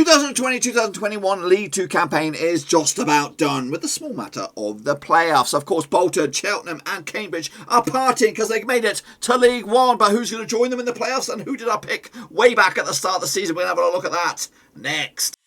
2020-2021 League 2 campaign is just about done with the small matter of the playoffs. Of course, Bolton, Cheltenham and Cambridge are partying because they made it to League 1. But who's going to join them in the playoffs and who did I pick way back at the start of the season? We're going to have a look at that next.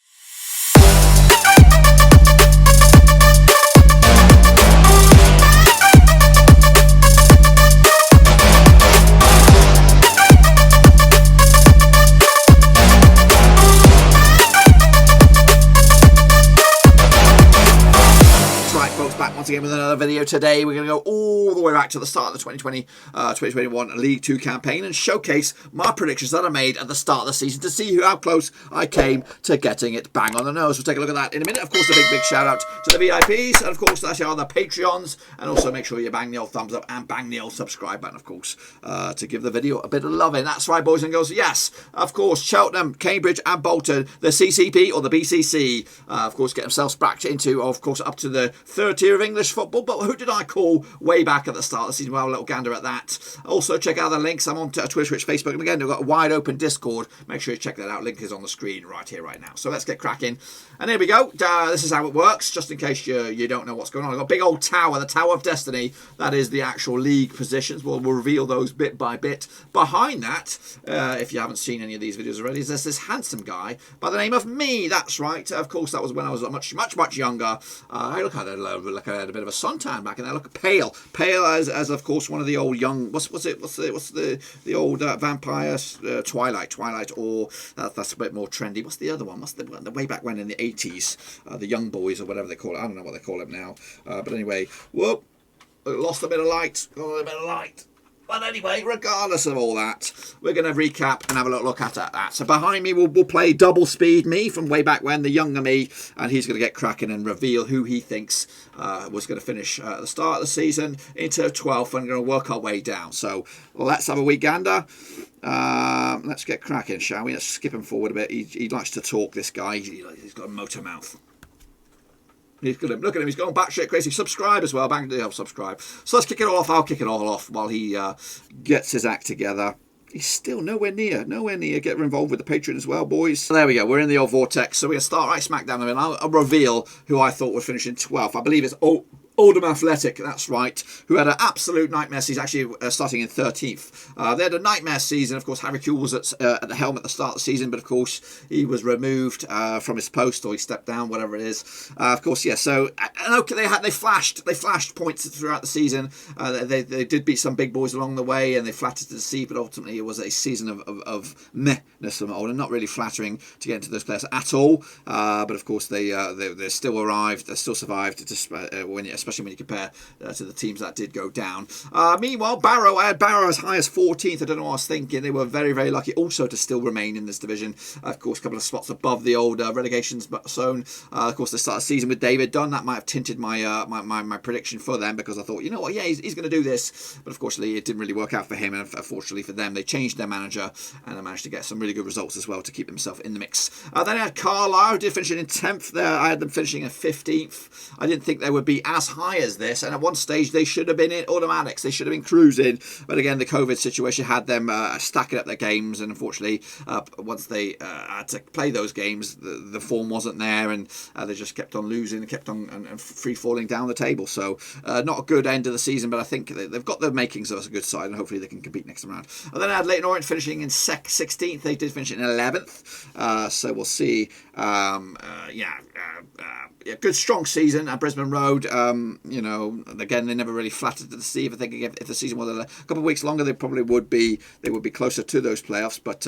Once again with another video today. We're going to go all the way back to the start of the 2020-2021 League 2 campaign and showcase my predictions that I made at the start of the season to see how close I came to getting it bang on the nose. We'll take a look at that in a minute. Of course, a big shout out to the VIPs and of course that's our other Patreons, and also make sure you bang the old thumbs up and bang the old subscribe button, of course, to give the video a bit of loving. That's right, boys and girls. Yes, of course, Cheltenham, Cambridge and Bolton, the CCP or the BCC, of course, get themselves back into, of course, up to the third tier of English football. But who did I call way back at the start of the season? We'll have a little gander at that. Also, check out the links. I'm on Twitter, Twitch, Facebook, and again, we've got a wide open Discord. Make sure you check that out. Link is on the screen right here, right now. So let's get cracking. And here we go. This is how it works, just in case you don't know what's going on. I've got a big old tower, the Tower of Destiny. That is the actual league positions. We'll reveal those bit by bit. Behind that, if you haven't seen any of these videos already, there's this handsome guy by the name of me. That's right. Of course, that was when I was much younger. I look at it, I had a bit of a suntan back in there. Look pale as of course one of the old young what's the old vampire Twilight, or that's a bit more trendy. What's the other one? What's the way back when in the 80s, the young boys or whatever they call it. I don't know what they call it now, but anyway, whoop, lost a bit of light. But anyway, regardless of all that, we're going to recap and have a look at that. So behind me, we'll play Double Speed Me from way back when, the younger me, and he's going to get cracking and reveal who he thinks was going to finish at the start of the season into 12th, and going to work our way down. So let's have a wee gander. Let's get cracking, shall we? Let's skip him forward a bit. He likes to talk, this guy. He's got a motor mouth. Look at him, he's gone batshit crazy. Subscribe as well, bang the subscribe. So let's kick it all off. I'll kick it all off while he gets his act together. He's still nowhere near. Get involved with the Patreon as well, boys. So there we go, we're in the old vortex. So we're going to start right smack down the middle. I'll reveal who I thought would finish in 12th. I believe it's Oldham Athletic, that's right, who had an absolute nightmare season, actually starting in 13th. They had a nightmare season. Of course, Harry Kuehl was at the helm at the start of the season, but of course, he was removed from his post, or he stepped down, whatever it is. Of course, yeah, so, and okay, they flashed points throughout the season. They did beat some big boys along the way, and they flattered to deceive, but ultimately it was a season of mehness from Oldham, not really flattering to get into those players at all. But of course, they still arrived, they still survived, especially when you compare to the teams that did go down. Meanwhile, Barrow, I had Barrow as high as 14th. I don't know what I was thinking. They were very, very lucky also to still remain in this division. Of course, a couple of spots above the old relegation zone. Of course, they started the season with David Dunn. That might have tinted my prediction for them, because I thought, you know what, yeah, he's going to do this. But of course, it didn't really work out for him, and unfortunately for them, they changed their manager, and they managed to get some really good results as well to keep themselves in the mix. Then I had Carlisle, who did finish in 10th there. I had them finishing in 15th. I didn't think they would be as high as this, and at one stage they should have been in automatics. They should have been cruising, but again, the COVID situation had them stacking up their games, and unfortunately, once they had to play those games, the form wasn't there, and they just kept on losing and kept on and free falling down the table. So not a good end of the season, but I think they've got the makings of a good side, and hopefully they can compete next time around. And then I had Leyton Orient finishing in 16th. They did finish in 11th, so we'll see. Good strong season at Brisbane Road. Again, they never really flattered to deceive. I think if the season was a couple of weeks longer, they probably would be closer to those playoffs. But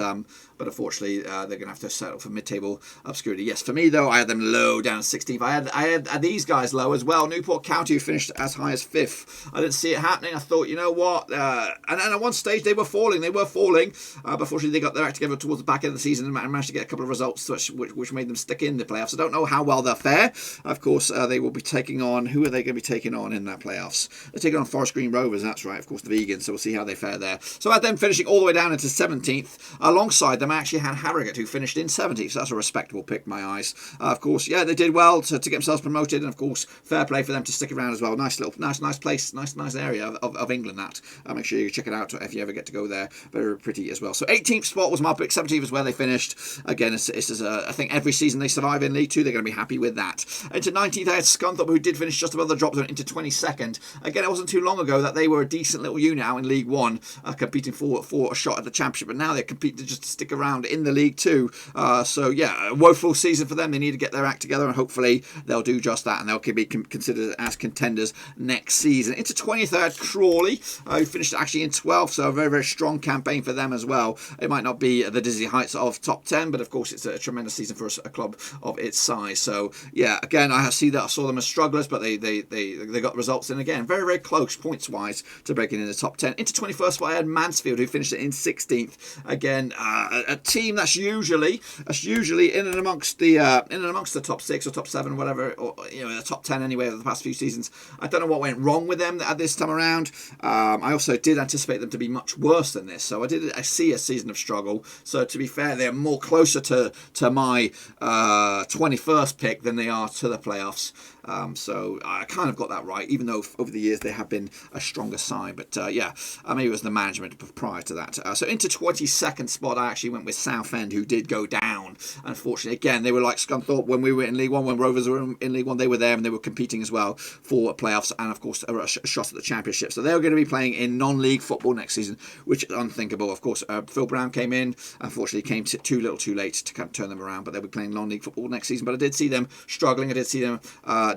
unfortunately, they're going to have to settle for mid-table obscurity. Yes, for me though, I had them low down 16th. I had these guys low as well. Newport County, who finished as high as 5th. I didn't see it happening. I thought, you know what? And at one stage they were falling. But unfortunately, they got their act together towards the back end of the season and managed to get a couple of results which made them stick in the playoffs. I don't know how well they'll fare. Of course, they will be taking on, who are they going to be taking on in that playoffs? They're taking on Forest Green Rovers, that's right, of course, the Vegans, so we'll see how they fare there. So I had them finishing all the way down into 17th. Alongside them, I actually had Harrogate, who finished in 17th, so that's a respectable pick in my eyes. Of course, yeah, they did well to get themselves promoted, and of course, fair play for them to stick around as well. Nice place, nice area of England, that. Make sure you check it out if you ever get to go there. Very pretty as well. So 18th spot was my pick, 17th is where they finished. Again, I think every season they survive in League Two, they're going to be happy with that. Into 19th, I had Scunthorpe, who did finish just above the drop zone, into 22nd. Again, it wasn't too long ago that they were a decent little unit out in League One, competing for a shot at the Championship, but now they're competing just to stick around in the League Two. So yeah, a woeful season for them. They need to get their act together, and hopefully they'll do just that, and they'll be considered as contenders next season. Into 20th, I had Crawley, who finished actually in 12th, so a very, very strong campaign for them as well. It might not be the dizzy heights of top 10, but of course it's a tremendous season for a club of its size. So yeah, again, I saw them as strugglers, but they got results in again. Very, very close points wise to breaking in the top 10. Into 21st spot, I had Mansfield, who finished in 16th. Again, a team that's usually in and amongst the top 6 or top 7, whatever, or the top 10 anyway over the past few seasons. I don't know what went wrong with them at this time around. I also did anticipate them to be much worse than this, so I see a season of struggle. So to be fair, they're more closer to my 21st pick than they are to the playoffs. So I kind of got that right, even though over the years they have been a stronger side. But yeah, maybe it was the management prior to that. So into 22nd spot, I actually went with Southend, who did go down. Unfortunately, again, they were like Scunthorpe when we were in League One, when Rovers were in League One, they were there and they were competing as well for playoffs and, of course, a shot at the Championship. So they're going to be playing in non-league football next season, which is unthinkable. Of course, Phil Brown came in, unfortunately came too little too late to kind of turn them around, but they'll be playing non-league football next season. But I did see them struggling. I did see them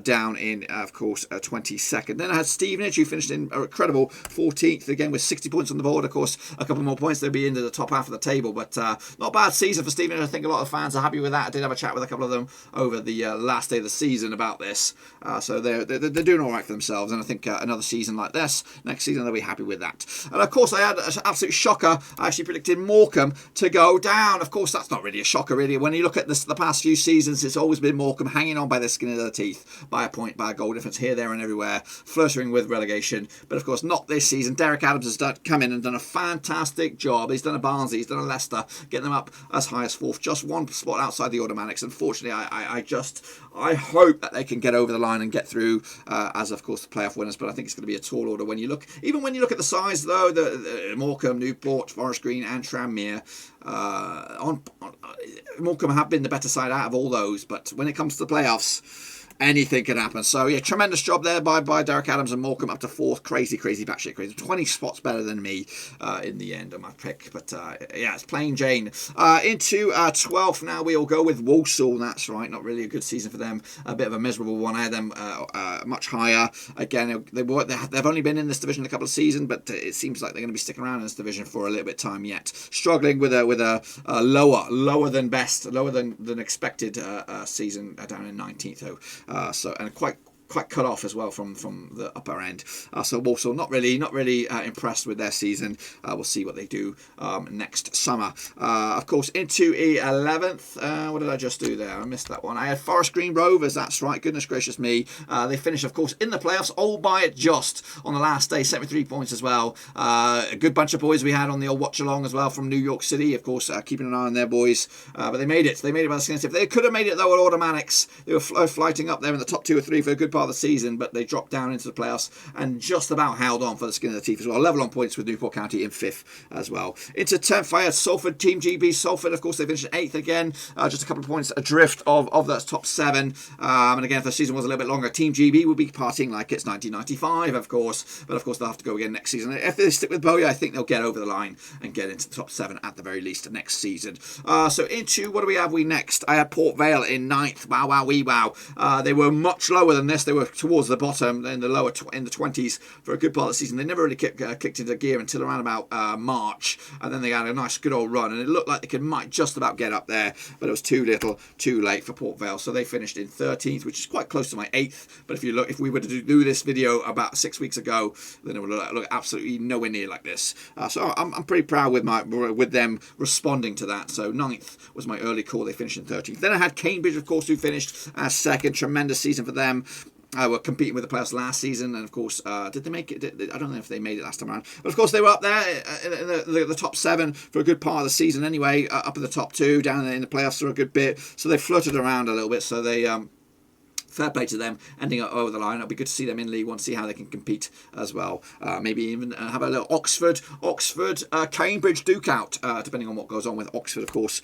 down in, of course, 22nd. Then I had Stevenage, who finished in a incredible 14th, again with 60 points on the board. Of course, a couple more points, they'll be into the top half of the table, but not a bad season for Stevenage. I think a lot of fans are happy with that. I did have a chat with a couple of them over the last day of the season about this, so they're doing all right for themselves, and I think another season like this, next season, they'll be happy with that. And of course, I had an absolute shocker. I actually predicted Morecambe to go down. Of course, that's not really a shocker, really. When you look at the past few seasons, it's always been Morecambe hanging on by the skin of their teeth, by a point, by a goal difference here, there and everywhere, flirting with relegation. But of course, not this season. Derek Adams has come in and done a fantastic job. He's done a Barnsley, he's done a Leicester, getting them up as high as 4th, just one spot outside the automatics. Unfortunately, I hope that they can get over the line and get through as, of course, the playoff winners. But I think it's going to be a tall order when you look at the size, though. The Morecambe, Newport, Forest Green, and Tranmere. Morecambe have been the better side out of all those, but when it comes to the playoffs, anything can happen. So yeah, tremendous job there by Derek Adams, and Morecambe up to 4th. Crazy, batshit crazy. 20 spots better than me in the end of my pick. But yeah, it's plain Jane. Into 12th now, we'll go with Walsall. That's right, not really a good season for them. A bit of a miserable one. I had them much higher. Again, they've only been in this division a couple of seasons, but it seems like they're going to be sticking around in this division for a little bit of time yet. Struggling with a lower than best, lower than expected season down in 19th though. So and quite cut off as well from the upper end. So Walsall not really impressed with their season. We'll see what they do next summer. Of course, into 11th. What did I just do there? I missed that one. I had Forest Green Rovers. That's right. Goodness gracious me. They finished, of course, in the playoffs, all by it just on the last day. 73 points as well. A good bunch of boys we had on the old watch along as well from New York City. Of course, keeping an eye on their boys. But they made it. They made it by the skin of their teeth. They could have made it though at automatics. They were flighting up there in the top 2 or 3 for a good part of the season, but they dropped down into the playoffs and just about held on for the skin of the teeth as well. Level on points with Newport County in 5th as well. Into 10th, I had Salford, Team GB. Salford, of course, they finished 8th again, just a couple of points adrift of that top 7. And again, if the season was a little bit longer, Team GB will be partying like it's 1995, of course, but of course they'll have to go again next season. If they stick with Bowyer, I think they'll get over the line and get into the top 7 at the very least next season. So into, what do we have next? I had Port Vale in 9th. Wow. They were much lower than this. They were towards the bottom in the lower in the 20s for a good part of the season. They never really kicked into gear until around about March, and then they had a nice good old run, and it looked like they might just about get up there, but it was too little too late for Port Vale. So they finished in 13th, which is quite close to my 8th, but if we were to do this video about 6 weeks ago, then it would look absolutely nowhere near like this. So I'm pretty proud with them responding to that. So 9th was my early call. They finished in 13th. Then I had Cambridge, of course, who finished as 2nd. Tremendous season for them. were competing with the playoffs last season, and of course, did they make it? I don't know if they made it last time around, but of course they were up there in the top 7 for a good part of the season anyway, up in the top 2, down in the playoffs for a good bit, so they fluttered around a little bit, so they fair play to them, ending up over the line. It'll be good to see them in League One, see how they can compete as well. Maybe even have a little Oxford, Cambridge Duke out, depending on what goes on with Oxford, of course,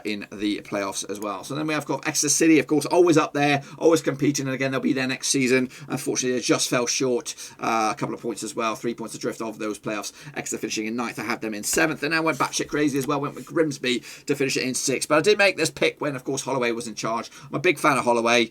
in the playoffs as well. So then we have got Exeter City, of course, always up there, always competing, and again, they'll be there next season. Unfortunately, they just fell short a couple of points as well, 3 points adrift of those playoffs. Exeter finishing in 9th, I had them in 7th, and I went batshit crazy as well, went with Grimsby to finish it in 6th. But I did make this pick when, of course, Holloway was in charge. I'm a big fan of Holloway.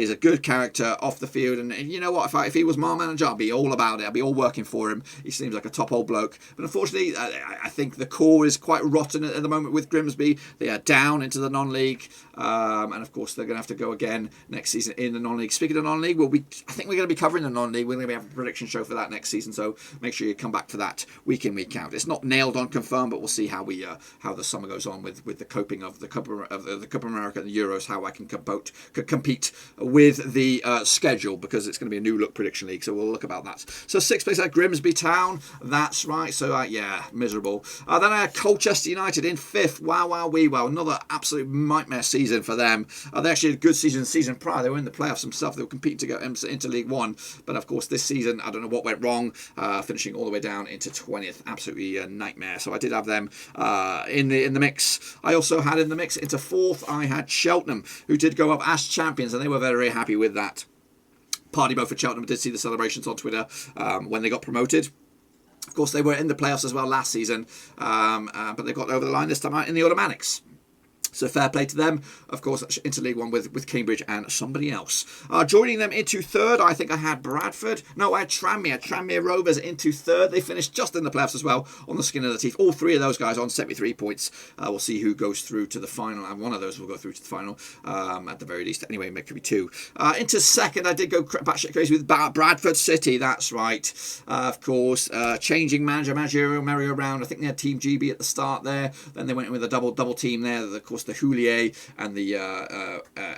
He's a good character off the field, and you know what, if he was my manager, I'd be all about it. I'd be all working for him. He seems like a top old bloke, but unfortunately I think the core is quite rotten at the moment with Grimsby. They are down into the non-league, and of course they're going to have to go again next season in the non-league. Speaking of non-league, I think we're going to be covering the non-league. We're going to have a prediction show for that next season, so make sure you come back for that week in, week out. It's not nailed on confirmed, but we'll see how the summer goes on with the coping of the Cup of America and the Euros, how I can compete with the schedule, because it's going to be a new look prediction league, so we'll look about that. So 6th place at Grimsby Town, that's right, so yeah, miserable. Then I had Colchester United in 5th. Wow, another absolute nightmare season for them. They actually had a good season the season prior. They were in the playoffs themselves. They were competing to get into League One, but of course this season I don't know what went wrong, finishing all the way down into 20th. Absolutely a nightmare. So I did have them in the mix. I also had in the mix into 4th, I had Cheltenham, who did go up as champions, and they were very happy with that. Party mode for Cheltenham. I did see the celebrations on Twitter when they got promoted. Of course, they were in the playoffs as well last season, but they got over the line this time out in the automatics. So fair play to them. Of course, into League One with Cambridge and somebody else. Joining them into 3rd, I think I had Bradford. No, I had Tranmere. Tranmere Rovers into 3rd. They finished just in the playoffs as well, on the skin of the teeth. All 3 of those guys on 73 points. We'll see who goes through to the final. And one of those will go through to the final, at the very least. Anyway, it could be 2. Into 2nd, I did go batshit crazy with Bradford City. That's right. Of course, changing managerial merry-go-round. I think they had Team GB at the start there. Then they went in with a double team there. Of course, the Houllier and the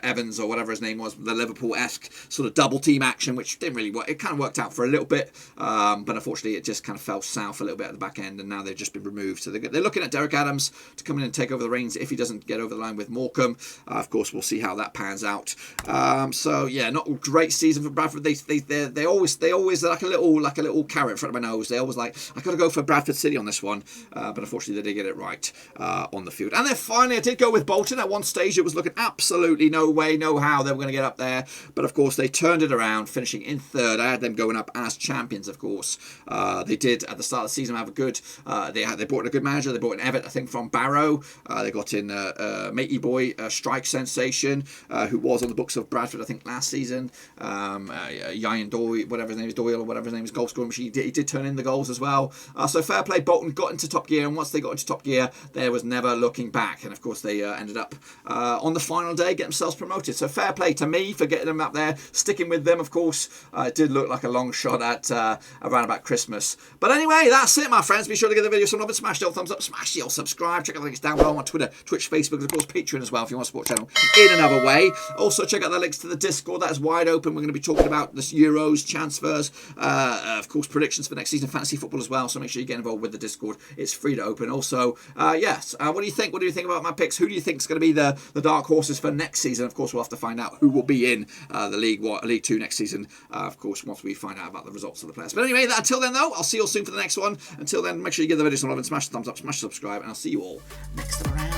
Evans, or whatever his name was, the Liverpool-esque sort of double team action, which didn't really work. It kind of worked out for a little bit, but unfortunately it just kind of fell south a little bit at the back end, and now they've just been removed. So they're looking at Derek Adams to come in and take over the reins if he doesn't get over the line with Morecambe. Of course, we'll see how that pans out. So yeah, not a great season for Bradford. They always like a little carrot in front of my nose. They always like, I got to go for Bradford City on this one, but unfortunately they did get it right on the field. And then finally I did go with Bolton. At one stage it was looking absolutely no way, no how they were going to get up there, but of course they turned it around, finishing in 3rd. I had them going up as champions, of course. They did at the start of the season have a good, they brought in a good manager. They brought in Everett, I think, from Barrow. They got in matey boy, strike sensation, who was on the books of Bradford, I think, last season. Ian Doyle, whatever his name is, Doyle, or whatever his name is, goal scoring machine. He did turn in the goals as well. So fair play. Bolton got into top gear, and once they got into top gear, there was never looking back. And of course they ended up on the final day get themselves promoted. So fair play to me for getting them up there, sticking with them. Of course, it did look like a long shot at around about Christmas. But anyway, that's it, my friends. Be sure to give the video some love and smash the old thumbs up, smash the old subscribe. Check out the links down below on Twitter, Twitch, Facebook, and of course Patreon as well if you want to support the channel in another way. Also check out the links to the Discord. That is wide open. We're going to be talking about the Euros, transfers, of course predictions for next season, fantasy football as well. So make sure you get involved with the Discord. It's free to open. Also, yes, what do you think? What do you think about my picks? Who do you think is going to be the dark horses for next season? Of course, we'll have to find out who will be in the League 2 next season. Of course, once we find out about the results of the players. But anyway, until then, though, I'll see you all soon for the next one. Until then, make sure you give the video some love and smash the thumbs up, smash the subscribe, and I'll see you all next time around.